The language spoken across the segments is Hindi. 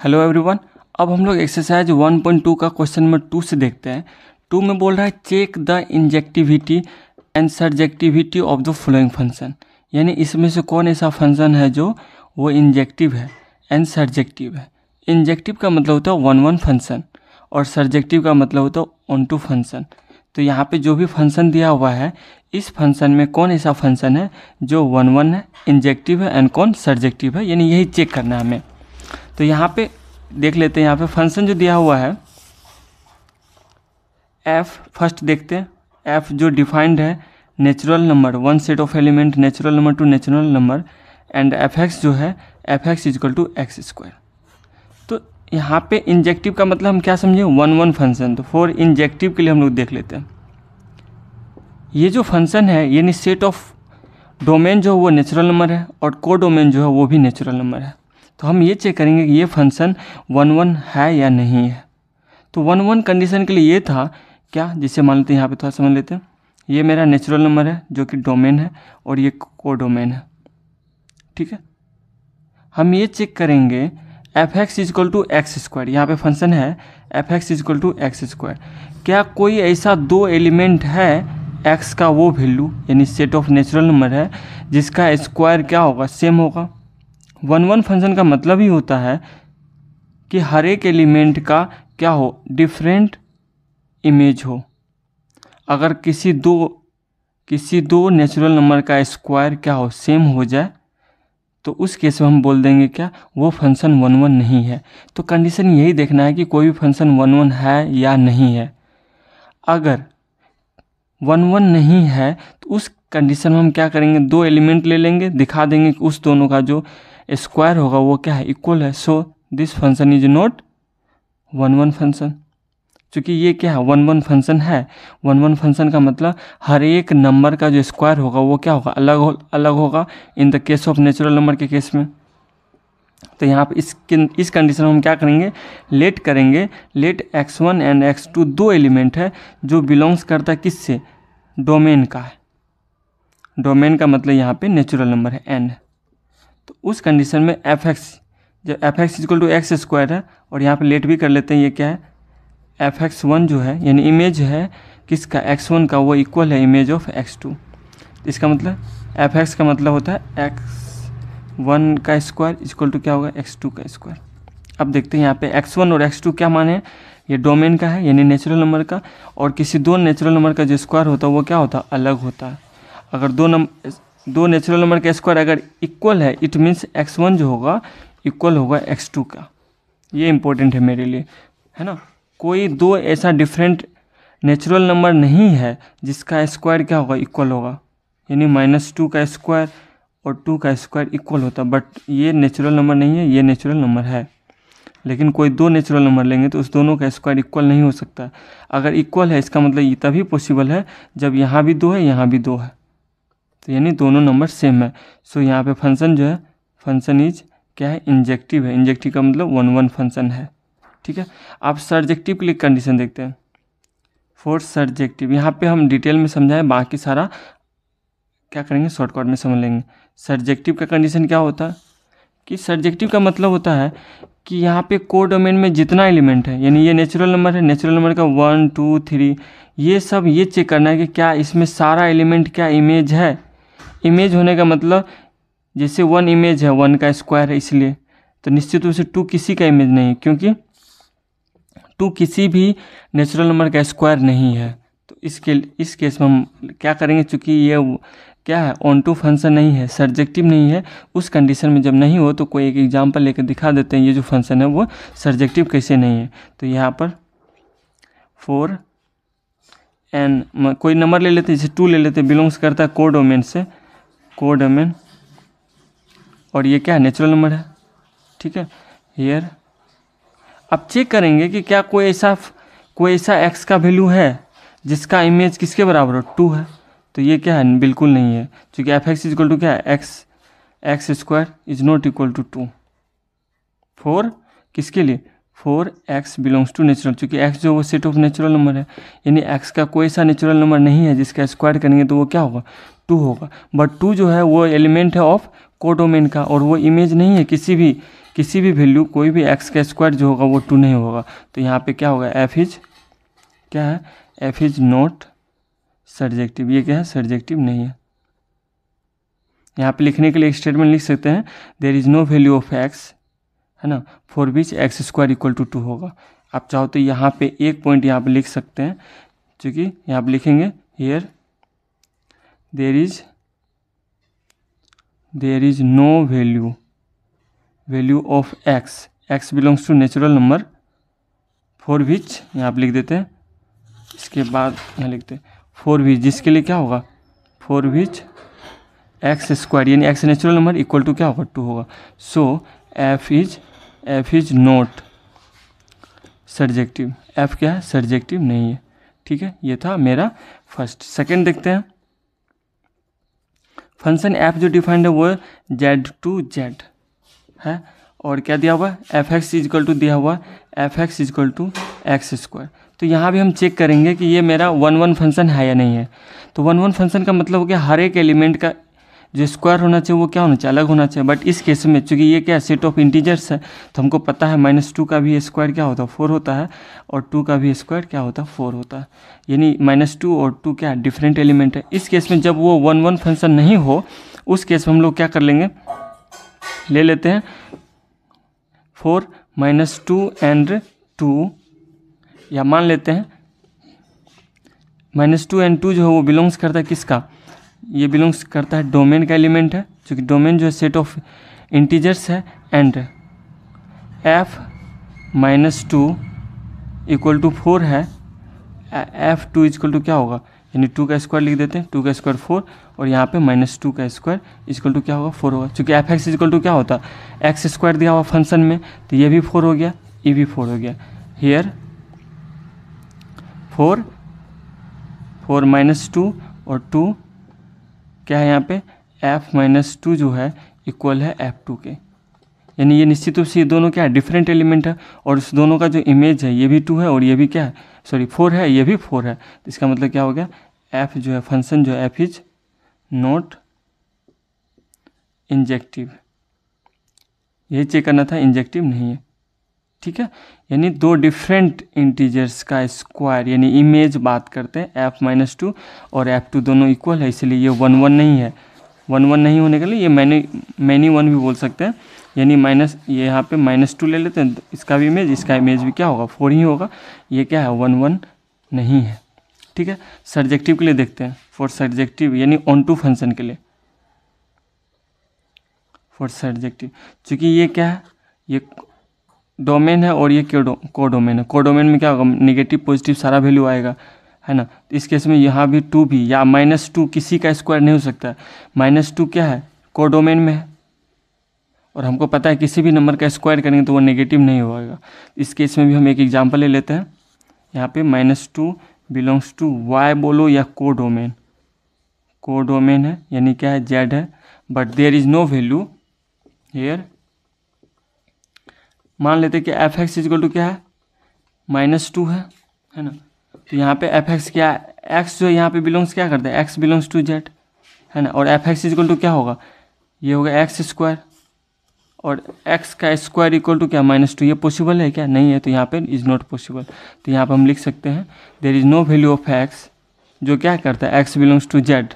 Hello everyone. अब हम लोग एक्सरसाइज 1.2 का क्वेश्चन नंबर 2 से देखते हैं। 2 में बोल रहा है check the injectivity and surjectivity of the following function, यानी इसमें से कौन ऐसा फंक्शन है जो वो इंजेक्टिव है एंड सर्जेक्टिव है। इंजेक्टिव का मतलब होता है 1-1 फंक्शन और सर्जेक्टिव का मतलब होता है 1-2 फंक्शन। तो यहाँ पे जो भी फंक्शन दिया हुआ है इस फंक्शन में कौन ऐसा फंक्शन है जो 1-1 है, इंजेक्टिव है एंड कौन सर्जेक्टिव है, यानी यही चेक करना है हमें। तो यहाँ पे देख लेते हैं, यहाँ पे फंक्शन जो दिया हुआ है f, फर्स्ट देखते हैं f जो डिफाइंड है natural number, one set of element natural number to natural number and fx जो है fx equal to x square. तो यहाँ पे इंजेक्टिव का मतलब हम क्या समझे 1-1 फंक्शन। तो फॉर इंजेक्टिव के लिए हम लोग देख लेते हैं ये जो फंक्शन है यानी सेट ऑफ डोमेन जो वो नेचुरल नंबर है और को डोमेन जो है वो भी नेचुरल नंबर है। तो हम ये चेक करेंगे कि ये फंक्शन 1-1 है या नहीं है। तो 1-1 कंडीशन के लिए ये था क्या, जिसे मान लेते हैं यहाँ पे थोड़ा समझ लेते हैं, ये मेरा नेचुरल नंबर है जो कि डोमेन है और ये को डोमेन है, ठीक है। हम ये चेक करेंगे fx equal to x square, यहाँ पे फंक्शन है fx equal to x square. क्या कोई ऐसा दो एलिमेंट है x का वो वैल्यू यानी सेट ऑफ नेचुरल नंबर है जिसका स्क्वायर क्या होगा, सेम होगा। 1-1 फंक्शन का मतलब ही होता है कि हर एक एलिमेंट का क्या हो, डिफरेंट इमेज हो। अगर किसी दो नेचुरल नंबर का स्क्वायर क्या हो, सेम हो जाए तो उस केस में हम बोल देंगे क्या, वो फंक्शन 1-1 नहीं है। तो कंडीशन यही देखना है कि कोई भी फंक्शन 1-1 है या नहीं है। अगर 1-1 नहीं है तो उस कंडीशन में हम क्या करेंगे, दो एलिमेंट ले लेंगे, दिखा देंगे कि उस दोनों का जो स्क्वायर होगा वो क्या है, इक्वल है। So this function is not 1-1 function. चूँकि ये क्या है 1-1 फंक्शन है। 1-1 फंक्शन का मतलब हर एक नंबर का जो स्क्वायर होगा वो क्या होगा, अलग होगा in the case of natural number के केस में। तो यहाँ पे इस कंडीशन में हम क्या करेंगे, लेट x1 एंड x2 दो एलिमेंट है जो बिलोंग्स करता है किससे, डोमेन का है। डोमेन का मतलब यहाँ पे नेचुरल नंबर है n। तो उस कंडीशन में fx, जब fx equal to x square है और यहाँ पे लेट भी कर लेते हैं, ये क्या है fx1 जो है यानी इमेज है किसका, x1 का, वो इक्वल है इमेज ऑफ x2। इसका मतलब fx का मतलब होता है x1 का स्क्वायर इक्वल टू क्या होगा, x2 का स्क्वायर। अब देखते हैं यहाँ पे x1 और x2 क्या माने हैं, ये डोमेन का है यानी नेचुरल नंबर का, और किसी दो नेचुरल नंबर का जो स्क्वायर होता है वो क्या होता है, अलग होता है। अगर दो नेचुरल नंबर का स्क्वायर अगर इक्वल है इट मीन्स x1 जो होगा इक्वल होगा x2 का। ये इंपॉर्टेंट है मेरे लिए, है ना। कोई दो ऐसा डिफरेंट नेचुरल नंबर नहीं है जिसका स्क्वायर क्या होगा, इक्वल होगा, यानी -2 का स्क्वायर और 2 का स्क्वायर इक्वल होता है। बट ये नेचुरल नंबर नहीं है, ये नेचुरल नंबर है। लेकिन कोई दो नेचुरल नंबर लेंगे तो उस दोनों का स्क्वायर इक्वल नहीं हो सकता। अगर इक्वल है इसका मतलब ये तभी पॉसिबल है जब यहाँ भी 2 है यहाँ भी 2 है, तो यानी दोनों नंबर सेम है। सो यहाँ पे फंक्शन जो है, फंक्शन इज क्या है, इंजेक्टिव है। इंजेक्टिव का मतलब 1-1 फंक्शन है, ठीक है। आप सर्जेक्टिव के लिए कंडीशन देखते हैं। फॉर सर्जेक्टिव यहाँ पे हम डिटेल में समझाएं, बाकी सारा क्या करेंगे शॉर्टकट में समझ लेंगे। सर्जेक्टिव का कंडीशन क्या होता है कि सर्जेक्टिव का मतलब होता है कि यहाँ पे को डोमेन में जितना एलिमेंट है, यानी ये नेचुरल नंबर है, नेचुरल नंबर का 1, 2, 3 ये सब ये चेक करना है कि क्या इसमें सारा एलिमेंट क्या इमेज है। इमेज होने का मतलब जैसे 1 इमेज है, 1 का स्क्वायर है, इसलिए तो निश्चित रूप से 2 किसी का इमेज नहीं है, क्योंकि 2 किसी भी नेचुरल नंबर का स्क्वायर नहीं है। तो इस केस में हम क्या करेंगे, चूँकि ये क्या है 1-2 फंक्शन नहीं है, सर्जेक्टिव नहीं है, उस कंडीशन में जब नहीं हो तो कोई एक एग्जांपल लेकर दिखा देते हैं ये जो फंक्शन है वो सर्जेक्टिव कैसे नहीं है। तो यहाँ पर 4 n कोई नंबर ले लेते हैं, जैसे 2 ले लेते हैं, बिलोंग्स करता है को डोमेन से, को डोमेन, और ये क्या है नेचुरल नंबर है, ठीक है। हियर अब चेक करेंगे कि क्या कोई ऐसा x का वैल्यू है जिसका इमेज किसके बराबर हो, 2 है। तो ये क्या है, बिल्कुल नहीं है, क्योंकि fx इक्वल टू क्या है, x square is not equal to 2। For किसके लिए, for x belongs to natural, क्योंकि x जो वो सेट ऑफ नेचुरल नंबर है, यानी x का कोई सा नेचुरल नंबर नहीं है जिसका स्क्वायर करेंगे तो वो क्या होगा, 2 होगा। बट 2 जो है वो एलिमेंट है ऑफ कोडोमेन का, और वो इमेज नहीं है किसी भी वैल्यू, कोई भी एक्स का स्क्वायर जो होगा वो 2 नहीं होगा। तो यहाँ पे क्या होगा, एफ इज क्या है, एफ इज नॉट सर्जेक्टिव। ये क्या है, सर्जेक्टिव नहीं है। यहाँ पे लिखने के लिए स्टेटमेंट लिख सकते हैं, there is no value of x, है ना, for which x square equal to 2 होगा। आप चाहो तो यहाँ पे एक पॉइंट यहाँ पे लिख सकते हैं, क्योंकि यहाँ पे लिखेंगे here there is no value of x belongs to natural number for which, यहाँ पे लिख देते हैं, इसके बाद यहाँ लिखते हैं फॉर विच, जिसके लिए क्या होगा, फॉर विच एक्स स्क्वायर यानी x natural number equal to क्या होगा, 2 होगा। So f is not surjective, f क्या है, सर्जेक्टिव नहीं है। ठीक है, ये था मेरा फर्स्ट। सेकंड देखते हैं, फंक्शन एफ जो डिफाइंड है वो जेड टू जेड है, और क्या दिया हुआ है, एफ एक्स इजकल टू दिया हुआ f x equal to x square. तो यहाँ भी हम चेक करेंगे कि ये मेरा 1 फंक्शन है या नहीं है। तो 1 फंक्शन का मतलब हो गया हर एक एलिमेंट का जो स्क्वायर होना चाहिए वो क्या होना चाहिए, अलग होना चाहिए। बट इस केस में चूंकि ये क्या सेट ऑफ इंटीजर्स है, तो हमको पता है -2 का भी स्क्वायर क्या होता है, 4 होता है, और 2 का भी स्क्वायर क्या होता है, 4 होता है। यानी -2 और 2 क्या डिफरेंट एलिमेंट है। इस केस में जब वो 1 फंक्शन नहीं हो, उस केस में हम लोग क्या कर लेंगे, ले लेते हैं 4 -2 एंड 2, या मान लेते हैं -2 एंड 2 जो है वो बिलोंग्स करता है किसका, ये बिलोंग्स करता है डोमेन का एलिमेंट है, क्योंकि डोमेन जो है सेट ऑफ इंटीजर्स है। एंड f -2 इक्वल टू 4 है, f2 इक्वल टू क्या होगा, यानी 2 का स्क्वायर लिख देते हैं, 2 का स्क्वायर 4, और यहाँ पे -2 का स्क्वायर इक्वल टू क्या होगा, 4 होगा। चूँकि एफ एक्स इक्वल टू क्या होता है, एक्स स्क्वायर दिया हुआ फंक्शन में, तो ये भी 4 हो गया, ये भी 4 हो गया। हियर 4 -2 और 2 क्या है यहाँ पे, f -2 जो है इक्वल है f2 के, यानी ये निश्चित रूप से ये दोनों क्या है, डिफरेंट एलिमेंट है, और इस दोनों का जो इमेज है ये भी 2 है और ये भी क्या है, सॉरी 4 है, ये भी 4 है। तो इसका मतलब क्या हो गया, f जो है फंक्शन जो है f इज नॉट इंजेक्टिव। यही चेक करना था, इंजेक्टिव नहीं है। ठीक है, यानी 2 डिफरेंट इंटीजर्स का स्क्वायर यानी इमेज बात करते हैं, f -2 और f2 दोनों इक्वल है, इसलिए ये 1 नहीं है। 1 नहीं होने के लिए ये मैनी 1 भी बोल सकते हैं, यानी ये यहाँ पे -2 ले लेते हैं, इसका भी इमेज भी क्या होगा, 4 ही होगा। ये क्या है, 1 नहीं है। ठीक है, सर्जेक्टिव के लिए देखते हैं, फॉर सर्जेक्टिव यानी ऑन टू फंक्शन के लिए, फॉर सर्जेक्टिव, चूँकि ये क्या है, ये डोमेन है और ये कोडोमेन है। कोडोमेन में क्या होगा, नेगेटिव पॉजिटिव सारा वैल्यू आएगा, है ना। इस केस में यहाँ भी 2 भी या -2 किसी का स्क्वायर नहीं हो सकता। -2 क्या है, कोडोमेन में है, और हमको पता है किसी भी नंबर का स्क्वायर करेंगे तो वो नेगेटिव नहीं होगा। इस केस में भी हम एक एग्जाम्पल ले लेते हैं। यहाँ पे -2 बिलोंग्स टू वाई बोलो या कोडोमेन है, यानी क्या है, जेड है, but there is no value here. मान लेते हैं कि एफ एक्स इक्वल टू क्या है, -2 है ना। तो यहाँ पे एफ एक्स क्या है, एक्स जो है यहाँ पे बिलोंग्स क्या करता है, एक्स बिलोंग्स टू जेड, है ना। और एफ एक्स इक्वल टू क्या होगा, ये होगा एक्स स्क्वायर, और एक्स का स्क्वायर इक्वल टू क्या, -2। ये पॉसिबल है क्या, नहीं है, तो यहाँ पे इज़ नॉट पॉसिबल। तो यहाँ पे हम लिख सकते हैं there is no value of x, जो क्या करता है, एक्स बिलोंग्स टू जेड।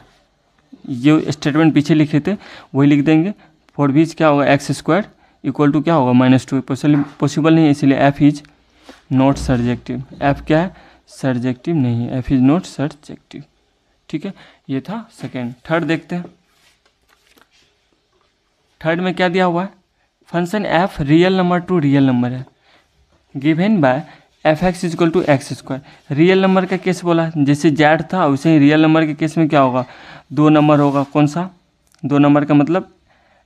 जो स्टेटमेंट पीछे लिखे थे वही लिख देंगे, फॉर विच क्या होगा, एक्स स्क्वायर इक्वल टू क्या होगा, -2। पॉसिबल नहीं है, इसलिए F is not surjective. F क्या है, सर्जेक्टिव नहीं है, एफ इज नॉट सर्जेक्टिव। ठीक है, ये था सेकेंड। थर्ड देखते हैं। थर्ड में क्या दिया हुआ है, function f real number to real number है, given by f x equal to x square. Real number का केस बोला, जैसे जेड था वैसे ही रियल नंबर के केस में क्या होगा, 2 नंबर होगा। कौन सा 2 नंबर का मतलब,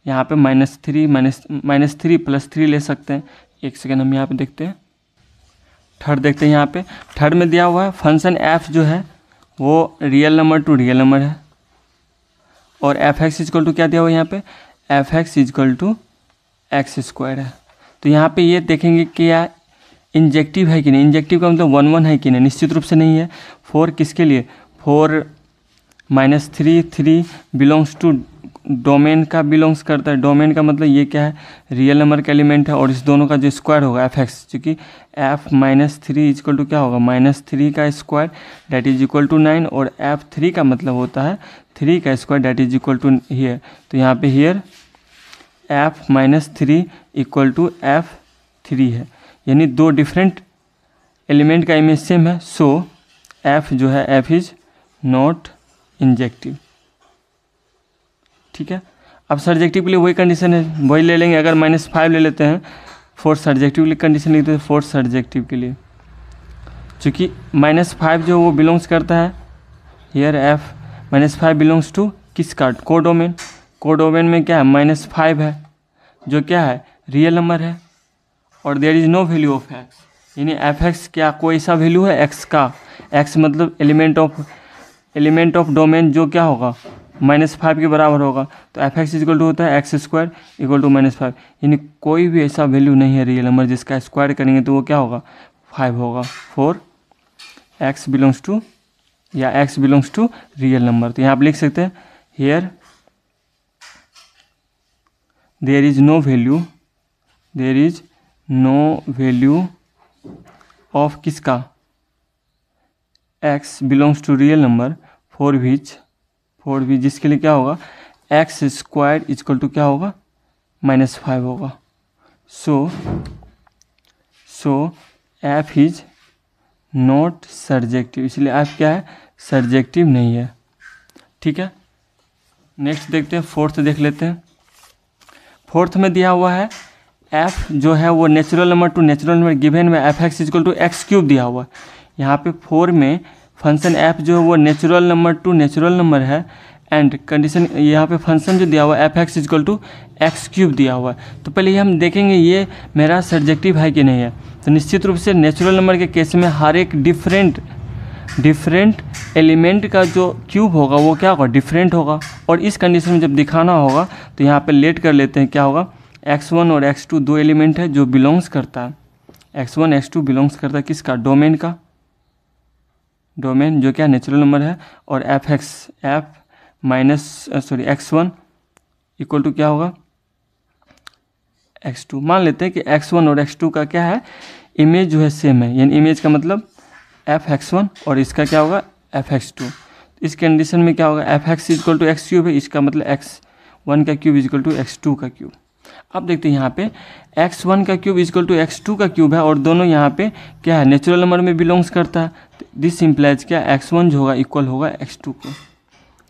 यहाँ पे -3 + 3 ले सकते हैं। एक सेकेंड, हम यहाँ पे देखते हैं, थर्ड देखते हैं। यहाँ पे थर्ड में दिया हुआ है फंक्शन एफ जो है वो real number to real number है, और एफ एक्स इक्वल टू क्या दिया हुआ है, यहाँ पे f x equal to x square है। तो यहाँ पे ये देखेंगे कि या इंजेक्टिव है कि नहीं। इंजेक्टिव का मतलब 1 है कि नहीं, निश्चित रूप से नहीं है। 4 किसके लिए, 4 -3 बिलोंग्स टू डोमेन का बिलोंग्स करता है। डोमेन का मतलब ये क्या है, रियल नंबर का एलिमेंट है, और इस दोनों का जो स्क्वायर होगा एफ एक्स, चूँकि f minus three equal to क्या होगा, माइनस थ्री का square that is equal to 9, और एफ थ्री का मतलब होता है 3 का square that is equal to here. तो यहाँ पे here f minus three equal to f three है, यानी दो डिफरेंट एलिमेंट का इमेज सेम है। सो एफ जो है एफ इज नॉट इंजेक्टिव। ठीक है, अब सर्जेक्टिव के लिए वही कंडीशन है, वही ले लेंगे। अगर -5 ले लेते हैं फोर्थ सर्जेक्टिव के लिए कंडीशन लिखते हैं, फोर्थ सर्जेक्टिव के लिए चूँकि -5 जो वो बिलोंग्स करता है हियर एफ -5 बिलोंग्स टू किसका, कोडोमेन। कोडोमेन में क्या है, -5 है जो क्या है, रियल नंबर है, और there is no value of x, यानी एफ एक्स क्या कोई ऐसा वैल्यू है एक्स का, एक्स मतलब एलिमेंट ऑफ डोमेन जो क्या होगा -5 के बराबर होगा। तो एफ एक्स इक्वल टू होता है एक्स स्क्वायर इक्वल टू -5, यानी कोई भी ऐसा वैल्यू नहीं है रियल नंबर जिसका स्क्वायर करेंगे तो वो क्या होगा, 5 होगा फॉर एक्स बिलोंग्स टू, या x belongs to real number. तो यहाँ आप लिख सकते हैं here there is no value of किसका, x belongs to real number for which जिसके लिए क्या होगा, एक्स स्क्वायर इक्वल टू क्या होगा, -5 होगा। So f is not surjective, इसलिए एफ क्या है, सर्जेक्टिव नहीं है। ठीक है, नेक्स्ट देखते हैं, फोर्थ देख लेते हैं। फोर्थ में दिया हुआ है एफ जो है वो natural number to natural number given में f x equal to x cube दिया हुआ है। यहाँ पे 4 में फंक्शन एफ जो है वो natural number to natural number है, एंड कंडीशन यहाँ पे फंक्शन जो दिया हुआ है f x equal to x cube दिया हुआ है। तो पहले ये हम देखेंगे ये मेरा सर्जेक्टिव है कि नहीं है। तो निश्चित रूप से नेचुरल नंबर के केस में हर एक डिफरेंट एलिमेंट का जो क्यूब होगा वो क्या होगा, डिफरेंट होगा, और इस कंडीशन में जब दिखाना होगा तो यहाँ पे लेट कर लेते हैं, क्या होगा, x1 और x2 दो एलिमेंट है जो बिलोंग्स करता है, x1 x2 बिलोंग्स करता है किसका, डोमेन का, डोमेन जो क्या नेचुरल नंबर है, और x1 इक्वल टू क्या होगा, x2। मान लेते हैं कि x1 और x2 का क्या है, इमेज जो है सेम है, यानी इमेज का मतलब fx1 और इसका क्या होगा, fx2। इस कंडीशन में क्या होगा, fx equal to x cube है, इसका मतलब x1 का क्यूब इक्वल टू x2 का क्यूब। अब देखते हैं यहाँ पे x1 का क्यूब इक्वल टू x2 का क्यूब है, और दोनों यहाँ पे क्या है, नेचुरल नंबर में बिलोंग्स करता है। दिस इम्प्लाइज क्या, x1 जो होगा इक्वल होगा x2 के,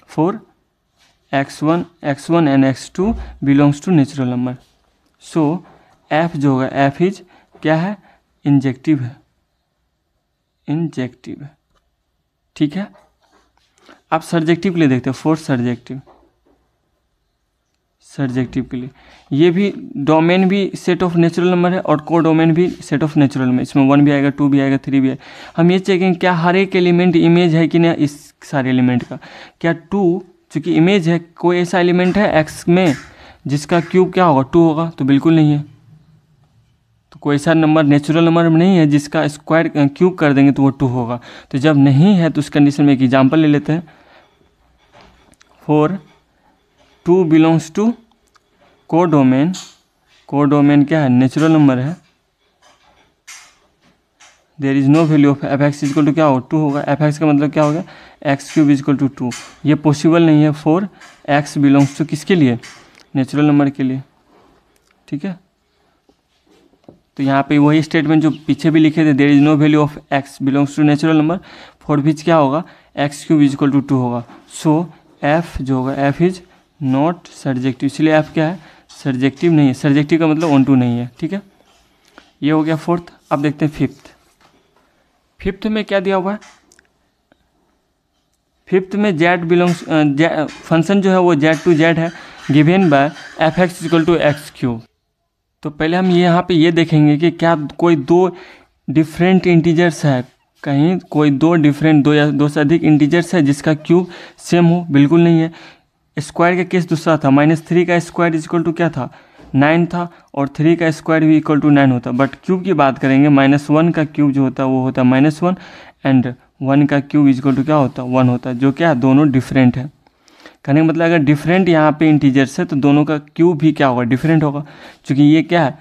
for x1 and x2 belongs to natural number. So f जो होगा f इज क्या है, इंजेक्टिव है, ठीक है। आप सर्जेक्टिव के लिए देखते हैं, फोर्थ सर्जेक्टिव के लिए ये भी डोमेन भी सेट ऑफ नेचुरल नंबर है, और को डोमेन भी सेट ऑफ नेचुरल नंबर, इसमें 1 भी आएगा, 2 भी आएगा, 3 भी आएगा। हम ये चेकेंगे क्या हर एक एलिमेंट इमेज है कि नहीं इस सारे एलिमेंट का, क्या 2 चूँकि इमेज है, कोई ऐसा एलिमेंट है एक्स में जिसका क्यूब क्या होगा, 2 होगा, तो बिल्कुल नहीं है। तो कोई ऐसा नंबर नेचुरल नंबर में नहीं है जिसका स्क्वायर क्यूब कर देंगे तो वो 2 होगा। तो जब नहीं है तो उस कंडीशन में एक एग्जाम्पल ले लेते हैं, फॉर 2 बिलोंग्स टू कोडोमेन क्या है, नेचुरल नंबर है, there is no value of f x equal to क्या होगा, 2 होगा। एफ एक्स का मतलब क्या होगा, एक्स क्यूब इक्वल टू 2, ये पॉसिबल नहीं है फॉर एक्स बिलोंग्स टू किसके लिए, नेचुरल नंबर के लिए, ठीक है। तो यहाँ पे वही स्टेटमेंट जो पीछे भी लिखे थे, there is no value of x belongs to natural number for which क्या होगा, एक्स क्यूब इक्वल टू 2 होगा। सो एफ जो होगा एफ इज नॉट सर्जेक्टिव, इसलिए एफ क्या है, सर्जेक्टिव नहीं है। सर्जेक्टिव का मतलब ऑन टू नहीं है, ठीक है। ये हो गया फोर्थ। अब देखते हैं फिफ्थ में क्या दिया हुआ है। फिफ्थ में जेड बिलोंग्स फंक्शन जो है वो जेड टू जेड है, given by f x equal to x cube. तो पहले हम यहाँ पे ये देखेंगे कि क्या कोई दो डिफरेंट इंटीजर्स है, कहीं कोई दो या दो से अधिक इंटीजर्स है जिसका क्यूब सेम हो, बिल्कुल नहीं है। स्क्वायर का केस दूसरा था, -3 का स्क्वायर इक्वल टू क्या था, 9 था, और 3 का स्क्वायर भी इक्वल टू 9 होता। बट क्यूब की बात करेंगे, -1 का क्यूब जो होता है वो होता है -1, एंड 1 का क्यूब इक्वल टू क्या होता है, 1 होता है, जो क्या दोनों डिफरेंट है। कहने का मतलब अगर डिफरेंट यहाँ पे इंटीजर्स है तो दोनों का क्यूब भी क्या होगा, डिफरेंट होगा। क्योंकि ये क्या है,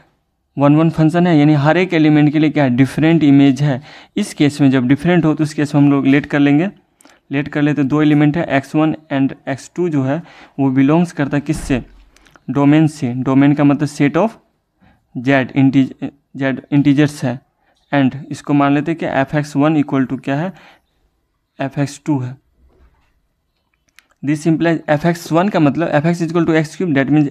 1 1 फंक्शन है, यानी हर एक एलिमेंट के लिए क्या है, डिफरेंट इमेज है। इस केस में जब डिफरेंट हो तो उस केस में हम लोग लेट कर लेंगे, लेट कर लेते। दो एलिमेंट है x1 एंड x2 जो है वो बिलोंग्स करता है किससे, डोमेन से। डोमेन का मतलब सेट ऑफ जेड इंटीजर्स है। एंड इसको मान लेते हैं कि fx1 इक्वल टू क्या है, fx2 है। दिस सिंपलाइज fx1 का मतलब fx equal to x cube, that means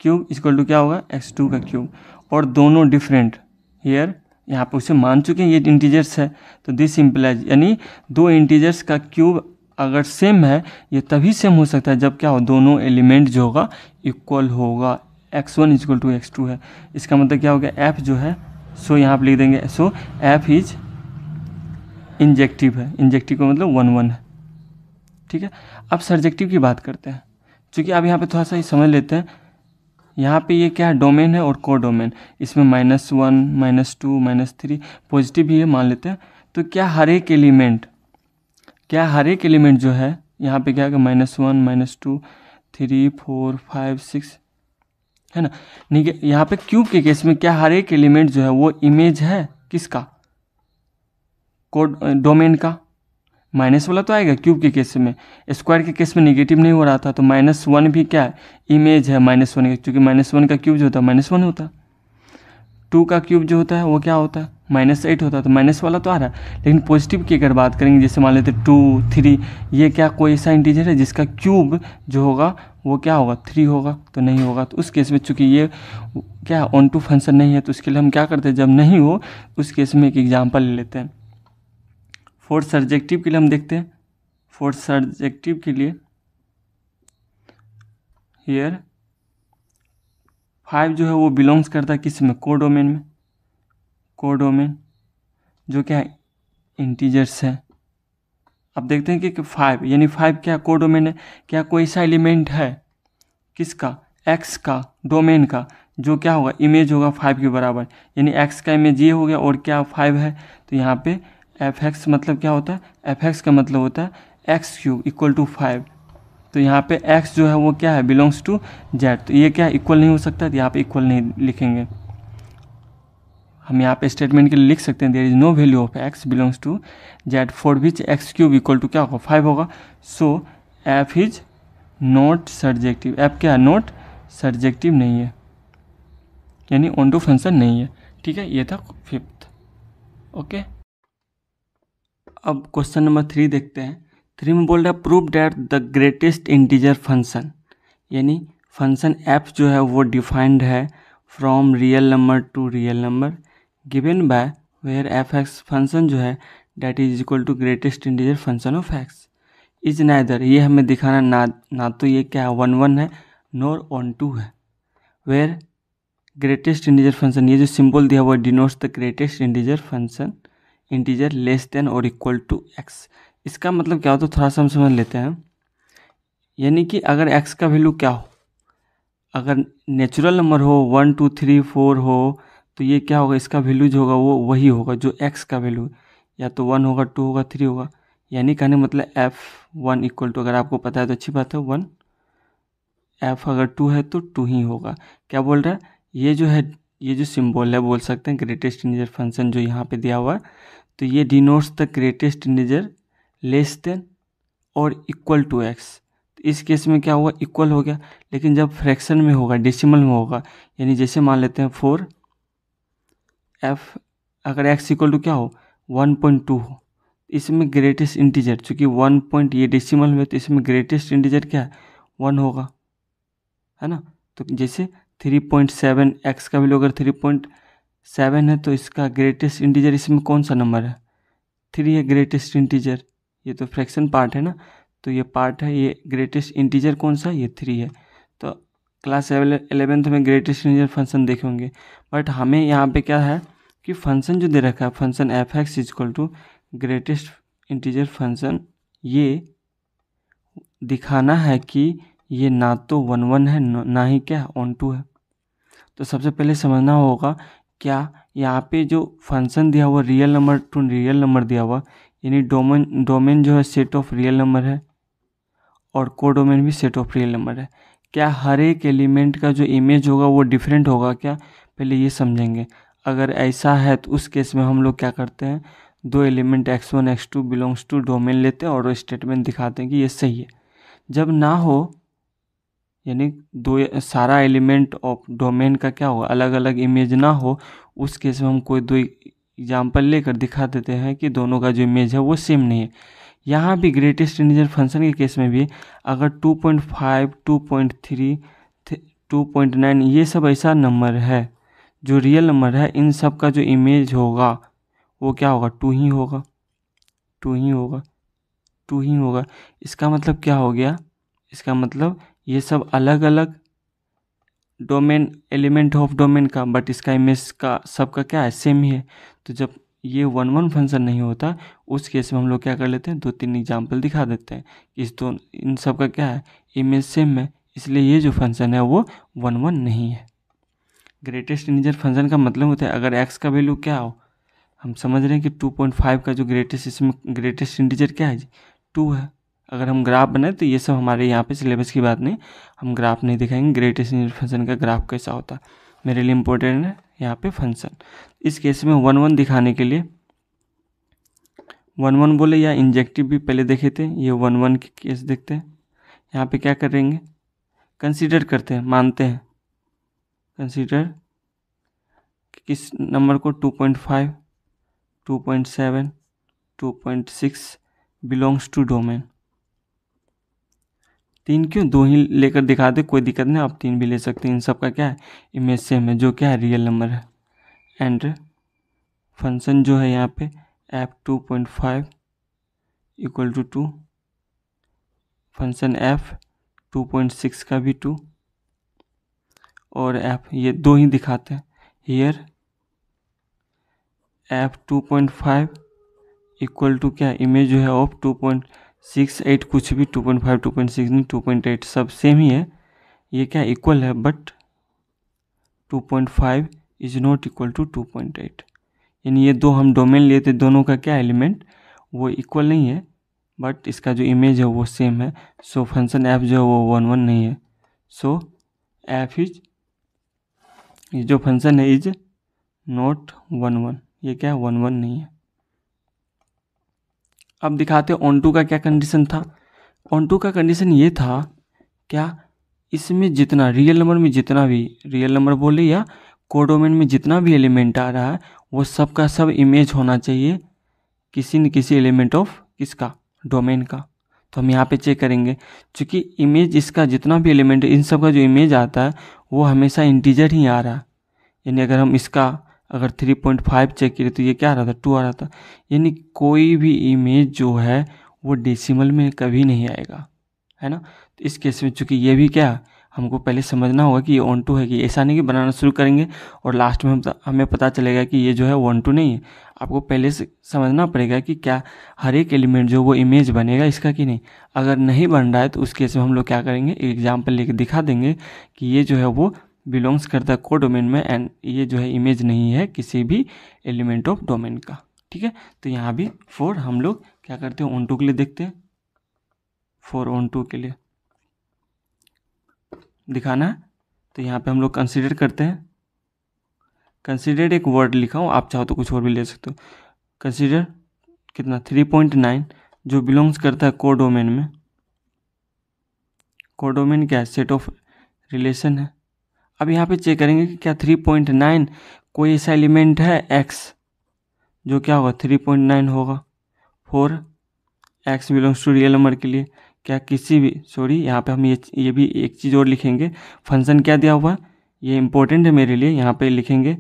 cube equal to क्या होगा, x2 का क्यूब। और दोनों डिफरेंट, हियर यहाँ पे उसे मान चुके हैं ये इंटीजर्स है, तो दिस सिंपलाइज यानी दो इंटीजर्स का क्यूब अगर सेम है, ये तभी सेम हो सकता है जब क्या हो, दोनों एलिमेंट जो होगा इक्वल होगा। x1 इक्वल टू x2 है, इसका मतलब क्या हो गया, f जो है, सो यहाँ पर लिख देंगे, सो f इज इंजेक्टिव है। इंजेक्टिव का मतलब 1 1 है, ठीक है। अब सर्जेक्टिव की बात करते हैं, चूँकि अब यहाँ पे थोड़ा सा ही समझ लेते हैं। यहाँ पे ये क्या है, डोमेन है और को डोमेन, इसमें -1 -2 -3 पॉजिटिव भी है मान लेते हैं। तो क्या हर एक एलिमेंट जो है यहाँ पे क्या है, -1 -2 3 4 5 6 है ना। नहीं, यहाँ पे क्यूब के केस में क्या हर एक एलिमेंट जो है वो इमेज है किसका, कोड डोमेन का। माइनस वाला तो आएगा क्यूब के केस में, स्क्वायर के केस में नेगेटिव नहीं हो रहा था, तो -1 भी क्या है, इमेज है -1 का, क्योंकि -1 का क्यूब जो होता है -1 होता है। 2 का क्यूब जो होता है वो क्या होता है, -8 होता है, तो माइनस वाला तो आ रहा है। लेकिन पॉजिटिव की अगर बात करेंगे, जैसे मान लेते 2 3, ये क्या कोई ऐसा इंटीजर है जिसका क्यूब जो होगा वो क्या होगा, 3 होगा, तो नहीं होगा। तो उस केस में चूंकि ये क्या ऑन टू फंक्शन नहीं है, तो उसके लिए हम क्या करते हैं, जब नहीं हो उस केस में एक एग्जाम्पल ले लेते हैं। फोर्थ सर्जेक्टिव के लिए हम देखते हैं, फोर्थ सर्जेक्टिव के लिए हियर 5 जो है वो बिलोंग्स करता है किस में, कोडोमेन में। कोडोमेन जो क्या है, इंटीजर्स है। अब देखते हैं कि 5 यानी 5 क्या कोडोमेन है, क्या कोई सा एलिमेंट है किसका, x का, डोमेन का, जो क्या होगा, इमेज होगा 5 के बराबर, यानी x का इमेज ये हो गया और क्या 5 है। तो यहाँ पे fx मतलब क्या होता है, fx का मतलब होता है x क्यूब इक्वल टू 5। तो यहाँ पे x जो है वो क्या है, बिलोंग्स टू z, तो ये क्या इक्वल नहीं हो सकता, तो यहाँ पे इक्वल नहीं लिखेंगे। हम यहाँ पे स्टेटमेंट के लिए लिख सकते हैं, there is no value of x belongs to z for which x cube equal to क्या होगा, 5 होगा। So f is not surjective, f क्या है, नॉट सर्जेक्टिव नहीं है, यानी ऑन टू फंक्शन नहीं है, ठीक है। ये था 5th, ओके। अब क्वेश्चन नंबर 3 देखते हैं। 3 में बोल रहा है prove that the greatest integer function, यानी फंक्शन f जो है वो डिफाइंड है from real number to real number given by where f(x) function जो है that is equal to greatest integer function of x is neither, ये हमें दिखाना ना तो ये क्या है 1 1 है नोर ऑन टू है। वेयर ग्रेटेस्ट इंटीजर फंक्शन, ये जो सिंबल दिया हुआ denotes the greatest integer function integer less than और इक्वल टू x। इसका मतलब क्या होता है, थोड़ा सा हम समझ लेते हैं। यानी कि अगर x का वैल्यू क्या हो, अगर नेचुरल नंबर हो 1 2 3 4 हो, तो ये क्या होगा, इसका वैल्यू जो होगा वो वही होगा जो x का वैल्यू, या तो 1 होगा 2 होगा 3 होगा। यानी कहने मतलब f1 इक्वल टू, अगर आपको पता है तो अच्छी बात है 1, f अगर 2 है तो 2 ही होगा। क्या बोल रहा है, ये जो है, ये जो सिंबल है बोल सकते हैं ग्रेटेस्ट इंटीजर फंक्शन जो यहाँ पे दिया हुआ है, तो ये denotes the greatest integer less than और इक्वल टू x। तो इस केस में क्या हुआ, इक्वल हो गया। लेकिन जब फ्रैक्शन में होगा, डेसिमल में होगा, यानी जैसे मान लेते हैं 4 f, अगर x इक्वल टू क्या हो 1.2 हो, इसमें ग्रेटेस्ट इंटीजर चूँकि 1 पॉइंट ये डेसिमल में, तो इसमें ग्रेटेस्ट इंटीजर क्या है 1 होगा, है ना। तो जैसे 3.7 x का वैल्यू अगर 3.7 है, तो इसका ग्रेटेस्ट इंटीजर इसमें कौन सा नंबर है, 3 है ग्रेटेस्ट इंटीजर। ये तो फ्रैक्शन पार्ट है ना, तो ये पार्ट है, ये ग्रेटेस्ट इंटीजर कौन सा, ये 3 है। तो क्लास 11th में ग्रेटेस्ट इंटीजर फंक्शन देखे होंगे, बट हमें यहाँ पे क्या है कि फंक्शन जो दे रखा है, function f(x) equal to greatest integer function, ये दिखाना है कि ये ना तो 1 1 है ना ही क्या ऑन टू है। तो सबसे पहले समझना होगा क्या यहाँ पे जो फंक्शन दिया हुआ real number to real number दिया हुआ, यानी डोमेन जो है सेट ऑफ रियल नंबर है, और कोडोमेन भी सेट ऑफ रियल नंबर है। क्या हर एक एलिमेंट का जो इमेज होगा वो डिफरेंट होगा क्या, पहले ये समझेंगे। अगर ऐसा है तो उस केस में हम लोग क्या करते हैं, दो element x1 x2 belongs to domain लेते हैं और स्टेटमेंट दिखाते हैं कि ये सही है। जब ना हो, यानी दो सारा एलिमेंट ऑफ डोमेन का क्या होगा, अलग अलग इमेज ना हो, उस केस में हम कोई दो एग्जाम्पल लेकर दिखा देते हैं कि दोनों का जो इमेज है वो सेम नहीं है। यहाँ भी ग्रेटेस्ट इंटीजर फंक्शन के केस में भी अगर 2.5, 2.3, 2.9 ये सब ऐसा नंबर है जो रियल नंबर है, इन सब का जो इमेज होगा वो क्या होगा, 2 ही होगा, 2 ही होगा, 2 ही होगा। इसका मतलब क्या हो गया, इसका मतलब ये सब अलग अलग डोमेन एलिमेंट ऑफ डोमेन का, बट इसका इमेज का सबका क्या है, सेम ही है। तो जब ये 1-1 फंक्शन नहीं होता, उस केस में हम लोग क्या कर लेते हैं, 2-3 एग्जाम्पल दिखा देते हैं कि इन सब का क्या है, इमेज सेम है, इसलिए ये जो फंक्शन है वो 1-1 नहीं है। ग्रेटेस्ट इंटीजर फंक्शन का मतलब होता है अगर x का वैल्यू क्या हो, हम समझ रहे हैं कि 2.5 का जो इसमें ग्रेटेस्ट इंटीजर क्या है जी, 2 है। अगर हम ग्राफ बनाए तो ये सब हमारे यहाँ पे सिलेबस की बात नहीं, हम ग्राफ नहीं दिखाएंगे ग्रेटेस्ट इंटीजर फंक्शन का ग्राफ कैसा होता है, मेरे लिए इंपॉर्टेंट है यहाँ पे फंक्शन। इस केस में 1-1 दिखाने के लिए 1-1 बोले या इंजेक्टिव भी पहले देखे थे, ये 1-1 के केस देखते हैं। यहाँ पे क्या करेंगे, कंसीडर करते हैं, मानते हैं, कंसीडर किस नंबर को, 2.5, 2.7, 2.6 बिलोंग्स टू डोमेन। 3 क्यों, 2 ही लेकर दिखा दे, कोई दिक्कत नहीं, आप 3 भी ले सकते हैं। इन सब का क्या है, इमेज सेम है, जो क्या है, रियल नंबर है। एंड फंक्शन जो है यहाँ पे f2.5 equal to 2, function f2.6 का भी 2 और f ये 2 ही दिखाते हैं। हियर f2.5 इक्वल टू क्या, इमेज जो है ऑफ 2.68 कुछ भी, 2.5, 2.6 नहीं, 2.8 सब सेम ही है, ये क्या इक्वल है, but 2.5 is not equal to 2.8, यानी ये दो हम डोमेन लिए थे, दोनों का क्या एलिमेंट वो इक्वल नहीं है, बट इसका जो इमेज है वो सेम है। सो फंक्शन f जो है वो 1-1 नहीं है। सो f इज, ये जो फंक्शन है इज नॉट 1-1, ये क्या है, 1-1 नहीं है। अब दिखाते हैं ऑन टू का क्या कंडीशन था। ऑन टू का कंडीशन ये था क्या, इसमें जितना रियल नंबर में जितना भी रियल नंबर बोले या कोडोमेन में जितना भी एलिमेंट आ रहा है वो सब का सब इमेज होना चाहिए किसी न किसी एलिमेंट ऑफ किसका, डोमेन का। तो हम यहाँ पे चेक करेंगे, क्योंकि इमेज इसका जितना भी एलिमेंट है इन सब का जो इमेज आता है वो हमेशा इंटीजर ही आ रहा है। यानी अगर हम इसका अगर 3.5 चेक करें तो ये क्या आ रहा था, 2 आ रहा था। यानी कोई भी इमेज जो है वो डेसिमल में कभी नहीं आएगा, है ना। तो इस केस में चूँकि ये भी क्या, हमको पहले समझना होगा कि ये ऑन टू है कि ऐसा नहीं कि बनाना शुरू करेंगे और लास्ट में हमें पता चलेगा कि ये जो है ऑन टू नहीं है। आपको पहले से समझना पड़ेगा कि क्या हर एक एलिमेंट जो वो इमेज बनेगा इसका कि नहीं। अगर नहीं बन रहा है तो उस केस में हम लोग क्या करेंगे, एक एग्जाम्पल लेके दिखा देंगे कि ये जो है वो बिलोंग्स करता है कोडोमेन में एंड ये जो है इमेज नहीं है किसी भी एलिमेंट ऑफ डोमेन का। ठीक है, तो यहाँ भी 4 हम लोग क्या करते हैं, ऑन टू के लिए देखते हैं। 4 ऑन टू के लिए दिखाना है तो यहाँ पे हम लोग कंसीडर करते हैं। कंसीडर एक वर्ड लिखा हूँ, आप चाहो तो कुछ और भी ले सकते हो। कंसीडर कितना, 3.9 जो बिलोंग्स करता है कोडोमेन में। कोडोमेन क्या है, सेट ऑफ रिलेशन है। अब यहाँ पे चेक करेंगे कि क्या 3.9 कोई ऐसा एलिमेंट है x जो क्या होगा 3.9 होगा। 4 x belongs to real number के लिए क्या किसी भी, सॉरी यहाँ पे हम ये भी एक चीज़ और लिखेंगे, फंक्शन क्या दिया हुआ है ये इंपॉर्टेंट है मेरे लिए। यहाँ पे लिखेंगे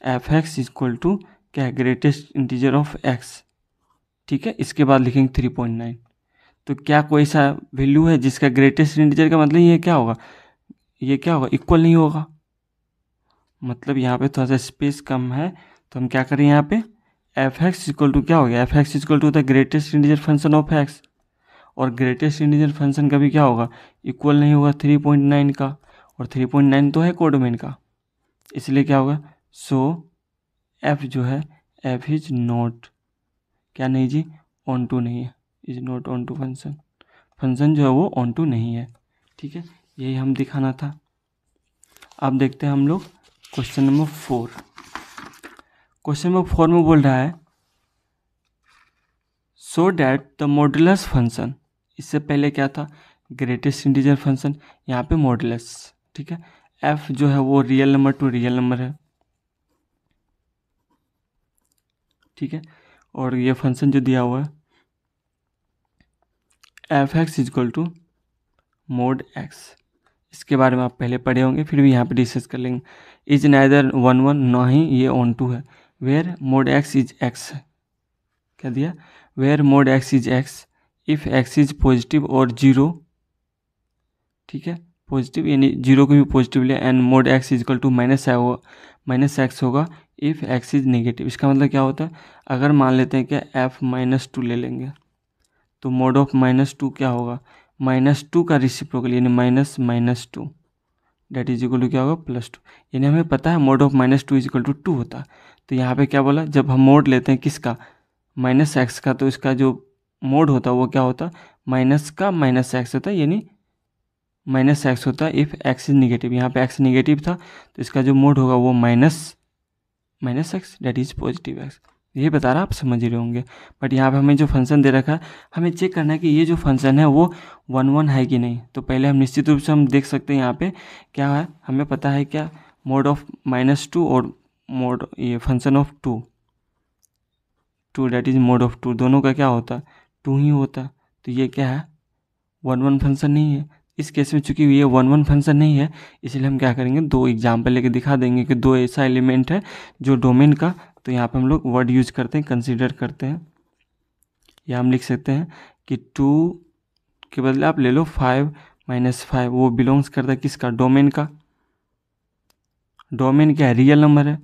f(x) इक्वल टू क्या है, ग्रेटेस्ट इंटीजर ऑफ x। ठीक है, इसके बाद लिखेंगे 3.9। तो क्या कोई ऐसा वैल्यू है जिसका ग्रेटेस्ट इंटीजर का मतलब ये क्या होगा, ये क्या होगा, इक्वल नहीं होगा। मतलब यहाँ पे थोड़ा सा स्पेस कम है, तो हम क्या करें, यहाँ पे f(x) इक्वल टू क्या हो गया, f(x) equal to the greatest integer function of x। और ग्रेटेस्ट इंटीजर फंक्शन का भी क्या होगा, इक्वल नहीं होगा 3.9 का, और 3.9 तो है कोडोमेन का, इसलिए क्या होगा। सो f जो है, f इज नॉट क्या नहीं जी, ऑन टू नहीं है, is not onto function. Function जो है वो ऑन टू नहीं है। ठीक है, यही हम दिखाना था। अब देखते हैं हम लोग क्वेश्चन नंबर 4। क्वेश्चन नंबर 4 में बोल रहा है so that the modulus function, इससे पहले क्या था, ग्रेटेस्ट इंटीजर फंक्शन, यहाँ पे मॉडुलस। ठीक है, एफ जो है वो real number to real number है। ठीक है, और ये फंक्शन जो दिया हुआ है f x equal to mod x, इसके बारे में आप पहले पढ़े होंगे, फिर भी यहाँ पे डिस्कस कर लेंगे। इज नाइदर 1 1, ना ही ये ऑन टू है। Where mod x is x, क्या दिया, where mod x is x if x is positive और 0। ठीक है, पॉजिटिव यानी 0 को भी पॉजिटिव ले, and mod x equal to minus x होगा इफ एक्स इज नेगेटिव। इसका मतलब क्या होता है, अगर मान लेते हैं कि एफ -2 ले लेंगे तो मोड ऑफ -2 क्या होगा, -2 का रेसिप्रोकल यानी -2 डेट इज इक्वल टू क्या होगा, +2। यानी हमें पता है mod of -2 is equal to 2 होता है। तो यहाँ पे क्या बोला, जब हम मोड लेते हैं किसका, -x का, तो इसका जो मोड होता है वो क्या होता है, माइनस का -x होता है, यानी -x होता है इफ़ x इज निगेटिव। यहाँ पे x निगेटिव था तो इसका जो मोड होगा वो -x that is positive x। ये बता रहा, आप समझ ही रहे होंगे। बट यहाँ पे हमें जो फंक्शन दे रखा है, हमें चेक करना है कि ये जो फंक्शन है वो 1 1 है कि नहीं। तो पहले हम निश्चित रूप से हम देख सकते हैं यहाँ पे क्या है, हमें पता है क्या, मोड ऑफ -2 और मोड ये function of 2 that is mod of 2, दोनों का क्या होता है, 2 ही होता है। तो ये क्या है, 1 1 फंक्शन नहीं है। इस केस में चूंकि ये 1 1 फंक्शन नहीं है, इसलिए हम क्या करेंगे, 2 एग्जाम्पल लेके दिखा देंगे कि 2 ऐसा एलिमेंट है जो डोमेन का, तो यहाँ पे हम लोग वर्ड यूज करते हैं, कंसीडर करते हैं। या हम लिख सकते हैं कि 2 के बदले आप ले लो 5 -5, वो बिलोंग्स करता है किसका, डोमेन का। डोमेन क्या है, रियल नंबर है,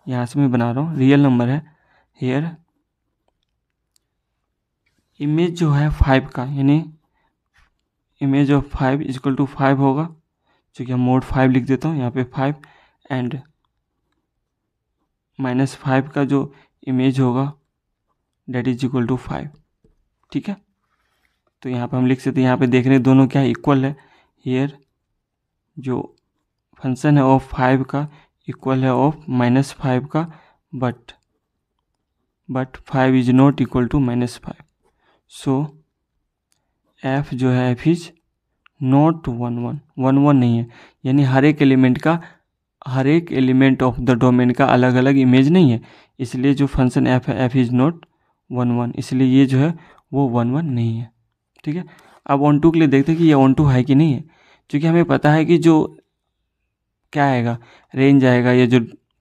यहाँ से मैं बना रहा हूँ रियल नंबर है। हेयर इमेज जो है 5 का, यानी इमेज ऑफ 5 इक्वल टू 5 होगा, चूँकि हम मोड 5 लिख देता हूँ यहाँ पे 5, एंड -5 का जो इमेज होगा डेट इज इक्वल टू 5। ठीक है, तो यहाँ पे हम लिख सकते हैं, यहाँ पे देख रहे हैं दोनों क्या इक्वल है। हियर जो फंक्शन है ऑफ 5 का इक्वल है ऑफ -5 का, but 5 is not equal to -5। So f जो है एफ इज नॉट 1 1 नहीं है, यानी हर एक एलिमेंट ऑफ द डोमेन का अलग अलग इमेज नहीं है, इसलिए जो फंक्शन एफ है एफ इज नॉट 1 1, इसलिए ये जो है वो 1 1 नहीं है। ठीक है, अब ऑन टू के लिए देखते हैं कि ये ऑन टू है कि नहीं है। क्योंकि हमें पता है कि जो क्या आएगा, रेंज आएगा, या जो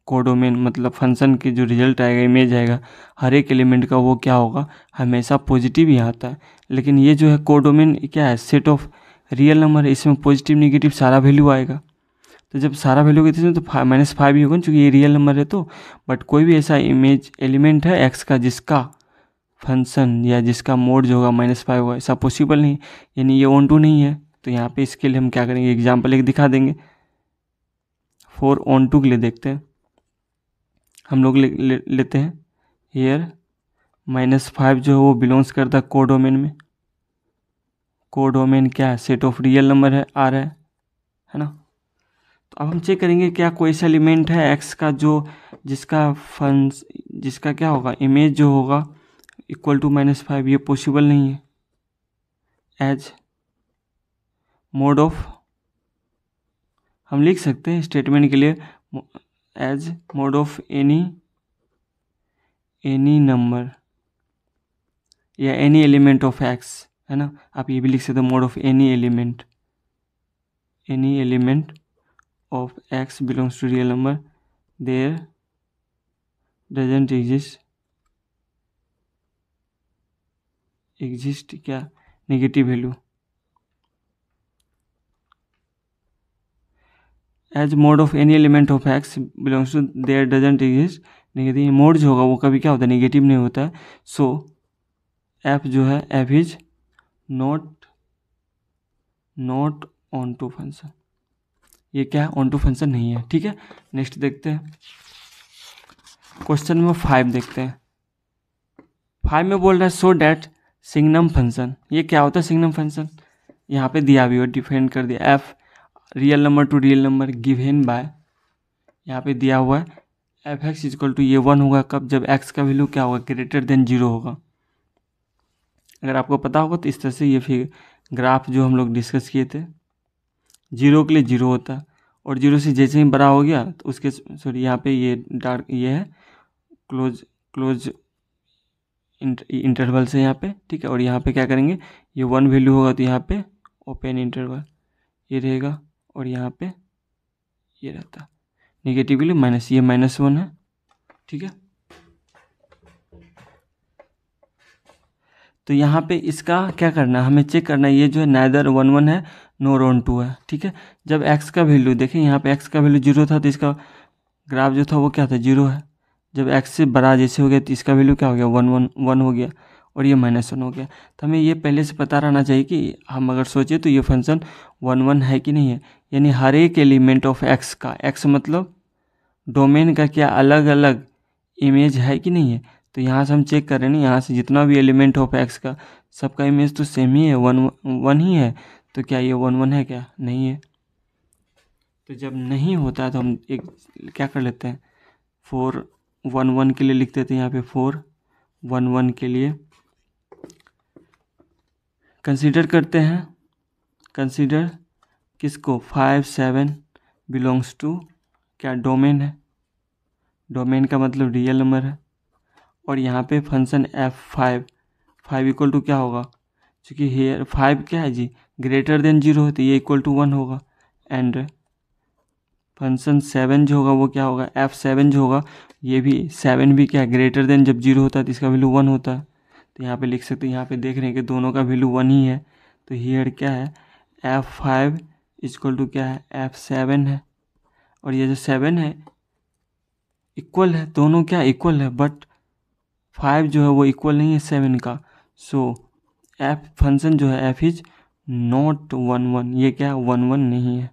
कोडोमेन मतलब फंक्शन की जो रिजल्ट आएगा, इमेज आएगा, हर एक एलिमेंट का वो क्या होगा, हमेशा पॉजिटिव ही आता है। लेकिन ये जो है कोडोमेन क्या है, सेट ऑफ रियल नंबर है, इसमें पॉजिटिव निगेटिव सारा वैल्यू आएगा। तो जब सारा वैल्यू के इसमें तो -5 ही होगा, क्योंकि ये रियल नंबर है। तो बट कोई भी ऐसा इमेज एलिमेंट है एक्स का जिसका फंक्शन या जिसका मोड जो होगा -5 होगा, ऐसा पॉसिबल नहीं, यानी ये ऑन टू नहीं है। तो यहाँ पे इसके लिए हम क्या करेंगे, एग्जाम्पल एक दिखा देंगे। 4 ऑन टू के लिए देखते हैं, हम लोग लेते हैं हेयर -5 जो है वो बिलोंग्स करता है कोडोमेन में। कोडोमेन क्या है, सेट ऑफ रियल नंबर है, आ रहा है ना। तो अब हम चेक करेंगे क्या कोई ऐसा एलिमेंट है एक्स का जो जिसका क्या होगा, इमेज जो होगा इक्वल टू -5, ये पॉसिबल नहीं है। एज मोड ऑफ, हम लिख सकते हैं स्टेटमेंट के लिए as mod of any number या एनी एलिमेंट ऑफ एक्स, है ना। आप ये भी लिख सकते हो mod of any element of x belongs to real number, there doesn't exist क्या, negative value. As mod of any element of x belongs to there doesn't exist negative, mod जो होगा वो कभी क्या होता है, नेगेटिव नहीं होता है। सो एफ जो है f is not onto function, ये क्या है, ऑन टू फंक्शन नहीं है। ठीक है, नेक्स्ट देखते हैं क्वेश्चन नंबर 5 देखते हैं। 5 में बोल रहा है सो डैट सिग्नम फंक्शन, ये क्या होता है सिग्नम फंक्शन, यहाँ पे दिया भी हो, डिफाइन कर दिया, F real number to real number given bye, यहाँ पे दिया हुआ है एफ एक्स इजक्वल टू, ये 1 होगा कब, जब एक्स का वैल्यू क्या होगा, ग्रेटर देन 0 होगा। अगर आपको पता होगा तो इस तरह से ये फिर ग्राफ जो हम लोग डिस्कस किए थे, 0 के लिए 0 होता है, और 0 से जैसे ही बड़ा हो गया तो उसके, सॉरी यहाँ पे ये डार्क, ये है क्लोज इंटरवल से यहाँ पे, ठीक है। और यहाँ पे क्या करेंगे, ये 1 वैल्यू होगा तो यहाँ पे ओपन इंटरवल ये रहेगा, और यहाँ पे ये रहता नेगेटिव वैल्यू माइनस, ये -1 है, ठीक है। तो यहाँ पे इसका क्या करना है, हमें चेक करना है, ये जो है नाइदर 1 1 है नोर ऑन 2 है, ठीक है। जब x का वैल्यू देखें, यहाँ पे x का वैल्यू 0 था तो इसका ग्राफ जो था वो क्या था, 0 है। जब x से बड़ा जैसे हो गया तो इसका वैल्यू क्या हो गया, 1 हो गया, और ये -1 हो गया। तो हमें ये पहले से पता रहना चाहिए कि हम अगर सोचें तो ये फंक्शन 1 1 है कि नहीं है, यानी हर एक एलिमेंट ऑफ x का, x मतलब डोमेन का क्या अलग अलग इमेज है कि नहीं है। तो यहाँ से हम चेक कर रहे हैं ना, यहाँ से जितना भी एलिमेंट ऑफ x का सबका इमेज तो सेम ही है, 1 1 ही है। तो क्या ये 1 1 है, क्या नहीं है। तो जब नहीं होता है तो हम एक क्या कर लेते हैं, 4 1 1 के लिए लिख देते हैं, यहाँ पे 4 1 1 के लिए कंसीडर करते हैं, कंसीडर किसको, 5 7 बिलोंग्स टू क्या, डोमेन है, डोमेन का मतलब रियल नंबर है। और यहाँ पे फंक्शन f5 5 इक्वल टू क्या होगा, क्योंकि हेयर 5 क्या है जी, ग्रेटर देन 0 है तो ये इक्वल टू 1 होगा। एंड फंक्शन 7 जो होगा वो क्या होगा, f7 जो होगा ये भी 7 भी क्या है, ग्रेटर देन जब 0 होता है तो इसका वैल्यू 1 होता है। तो यहाँ पे लिख सकते हैं, यहाँ पे देख रहे हैं कि दोनों का वैल्यू 1 ही है। तो हेयर क्या है, f5 इक्वल टू क्या है, f7 है। और ये जो 7 है इक्वल है, दोनों क्या इक्वल है, बट 5 जो है वो इक्वल नहीं है 7 का। सो एफ फंक्शन जो है एफ इज नॉट 1 1, ये क्या 1 1 नहीं है,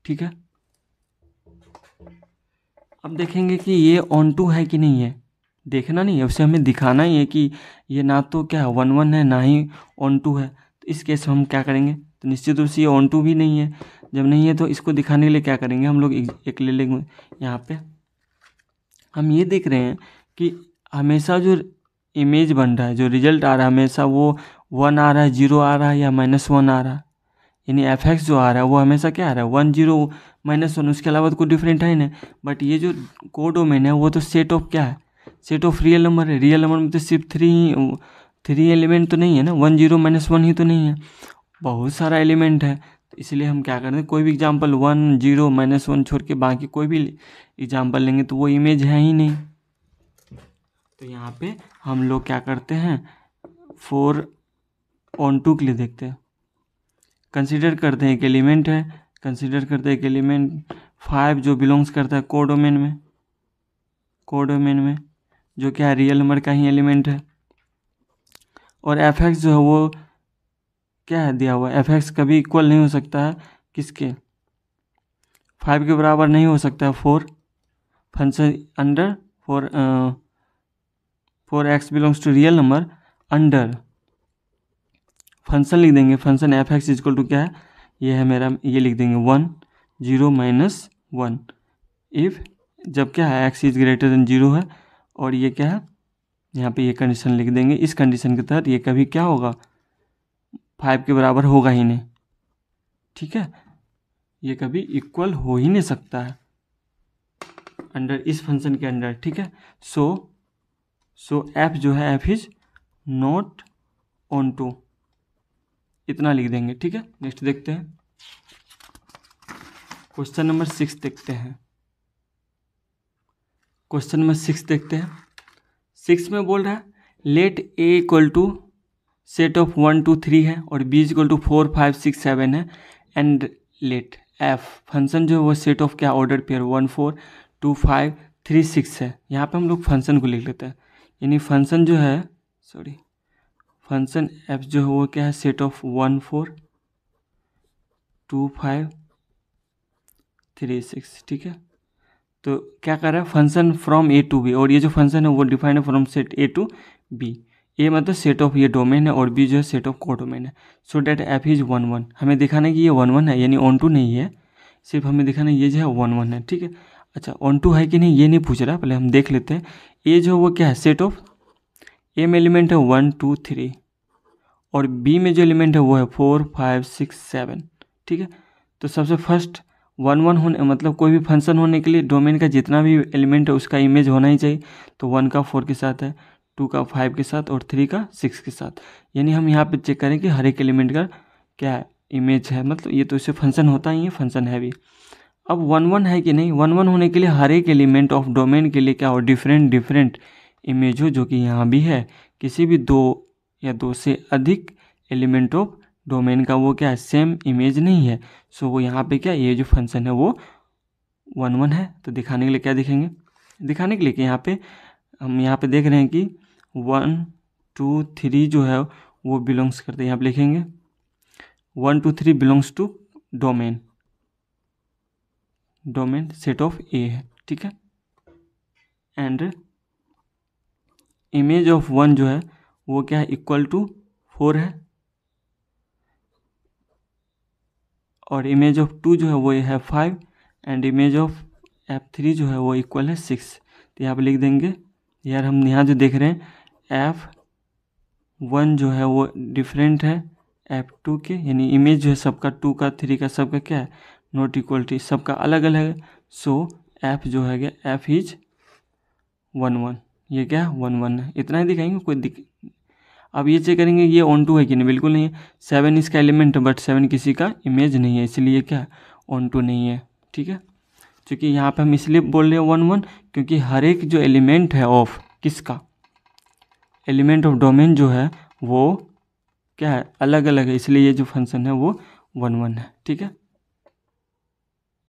ठीक है। अब देखेंगे कि ये ऑन टू है कि नहीं है, देखना नहीं है, उसे हमें दिखाना ही है कि ये ना तो क्या 1 1 है ना ही ऑन टू है। तो इस केस में हम क्या करेंगे, तो निश्चित रूप से ये ऑन टू भी नहीं है। जब नहीं है तो इसको दिखाने के लिए क्या करेंगे, हम लोग एक ले लेंगे। यहाँ पे हम ये देख रहे हैं कि हमेशा जो इमेज बन रहा है, जो रिजल्ट आ रहा है, हमेशा वो 1 आ रहा है, 0 आ रहा है, या -1 आ रहा है। यानी एफ एक्स जो आ रहा है वो हमेशा क्या आ रहा है, 1 0 -1, उसके अलावा तो कोई डिफरेंट है नहीं। बट ये जो कोडोमेन है वो तो सेट ऑफ क्या है, सेट ऑफ रियल नंबर है। रियल नंबर में तो सिर्फ 3 एलिमेंट तो नहीं है ना, 1 0 -1 ही तो नहीं है, बहुत सारा एलिमेंट है। तो इसलिए हम क्या करते हैं, कोई भी एग्जाम्पल 1 0 -1 छोड़ के बाकी कोई भी एग्जाम्पल लेंगे तो वो इमेज है ही नहीं। तो यहाँ पे हम लोग क्या करते हैं, 4 ऑन 2 के लिए देखते हैं, कंसीडर करते हैं एक एलिमेंट है, कंसीडर करते हैं एक एलिमेंट 5 जो बिलोंग्स करता है कोडोमेन में, कोडोमेन में जो क्या है रियल नंबर का ही एलिमेंट है। और एफ एक्स जो है वो क्या है दिया हुआ है, एफ एक्स कभी इक्वल नहीं हो सकता है किसके, 5 के बराबर नहीं हो सकता है 4 function under 4 x belongs to real number under function लिख देंगे, function f x equal to क्या है, ये है मेरा, ये लिख देंगे 1 0 -1 इफ़ जब क्या है एक्स इज ग्रेटर देन 0 है। और ये क्या है, यहाँ पे ये कंडीशन लिख देंगे, इस कंडीशन के तहत ये कभी क्या होगा, 5 के बराबर होगा ही नहीं, ठीक है, ये कभी इक्वल हो ही नहीं सकता है अंडर इस फंक्शन के अंडर, ठीक है। सो एफ जो है f is not onto, इतना लिख देंगे, ठीक है। नेक्स्ट देखते हैं, क्वेश्चन नंबर 6 देखते हैं, क्वेश्चन नंबर 6 देखते हैं। 6 में बोल रहा है let A equal to set of 1 2 3 है और बी इक्वल टू 4 5 6 7 है, एंड लेट एफ फंक्शन जो है वो सेट ऑफ क्या ऑर्डर पेयर 1 4 2 5 3 6 है। यहाँ पे हम लोग फंक्शन को लिख लेते हैं, यानी फंक्शन जो है, सॉरी, फंक्शन एफ जो है वो क्या है, सेट ऑफ 1 4 2 5 3 6, ठीक है। तो क्या कर रहा है, function from A to B, और ये जो फंक्शन है वो डिफाइंड है from set A to B. A मतलब सेट ऑफ ये डोमेन है और बी जो है सेट ऑफ को डोमेन है। सो डैट एफ इज 1 1, हमें दिखाना है कि ये 1 1 है, यानी ऑन टू नहीं है, सिर्फ हमें दिखाना है ये जो है 1 1 है। ठीक है, अच्छा ऑन टू है कि नहीं ये नहीं पूछ रहा, पहले हम देख लेते हैं। ए जो वो क्या है, सेट ऑफ ए में एलिमेंट है 1 2 3 और बी में जो एलिमेंट है वो है 4 5 6 7। ठीक है, तो सबसे फर्स्ट 1 1 होने मतलब कोई भी फंक्शन होने के लिए डोमेन का जितना भी एलिमेंट है उसका इमेज होना ही चाहिए। तो 1 का 4 के साथ है, 2 का 5 के साथ और 3 का 6 के साथ। यानी हम यहाँ पे चेक करें कि हर एक एलिमेंट का क्या इमेज है, मतलब ये तो इससे फंक्शन होता ही है, फंक्शन है भी। अब 1 1 है कि नहीं, 1 1 होने के लिए हर एक एलिमेंट ऑफ डोमेन के लिए क्या हो, डिफरेंट डिफरेंट इमेज हो, जो कि यहाँ भी है। किसी भी दो या दो से अधिक एलिमेंट ऑफ डोमेन का वो क्या है, सेम इमेज नहीं है। सो वो यहाँ पे क्या, ये जो फंक्शन है वो 1 1 है। तो दिखाने के लिए क्या दिखेंगे, दिखाने के लिए कि यहाँ पे हम यहाँ पे देख रहे हैं कि 1 2 3 जो है वो बिलोंग्स करते हैं, यहाँ पे लिखेंगे 1 2 3 belongs to domain, domain set of A है। ठीक है, एंड इमेज ऑफ 1 जो है वो क्या है, इक्वल टू 4 है, और इमेज ऑफ 2 जो है वो है 5 एंड इमेज ऑफ F3 जो है वो इक्वल है 6। तो यहाँ पे लिख देंगे यार, हम यहाँ जो देख रहे हैं F1 जो है वो डिफरेंट है F2 के, यानी इमेज जो है सबका 2 का 3 का सबका क्या है, नॉट इक्वल टू, सबका अलग अलग है। सो F जो है F इज 1 1, ये क्या है 1 1 है, इतना ही दिखाएंगे, कोई अब ये चेक करेंगे ये ऑन टू है कि नहीं, बिल्कुल नहीं है। 7 इसका एलिमेंट है बट 7 किसी का इमेज नहीं है, इसलिए क्या ऑन टू नहीं है। ठीक है, क्योंकि यहाँ पे हम इसलिए बोल रहे हैं 1 1 क्योंकि हर एक जो एलिमेंट है ऑफ किसका, एलिमेंट ऑफ डोमेन जो है वो क्या है, अलग अलग है, इसलिए ये जो फंक्शन है वो 1 1 है। ठीक है।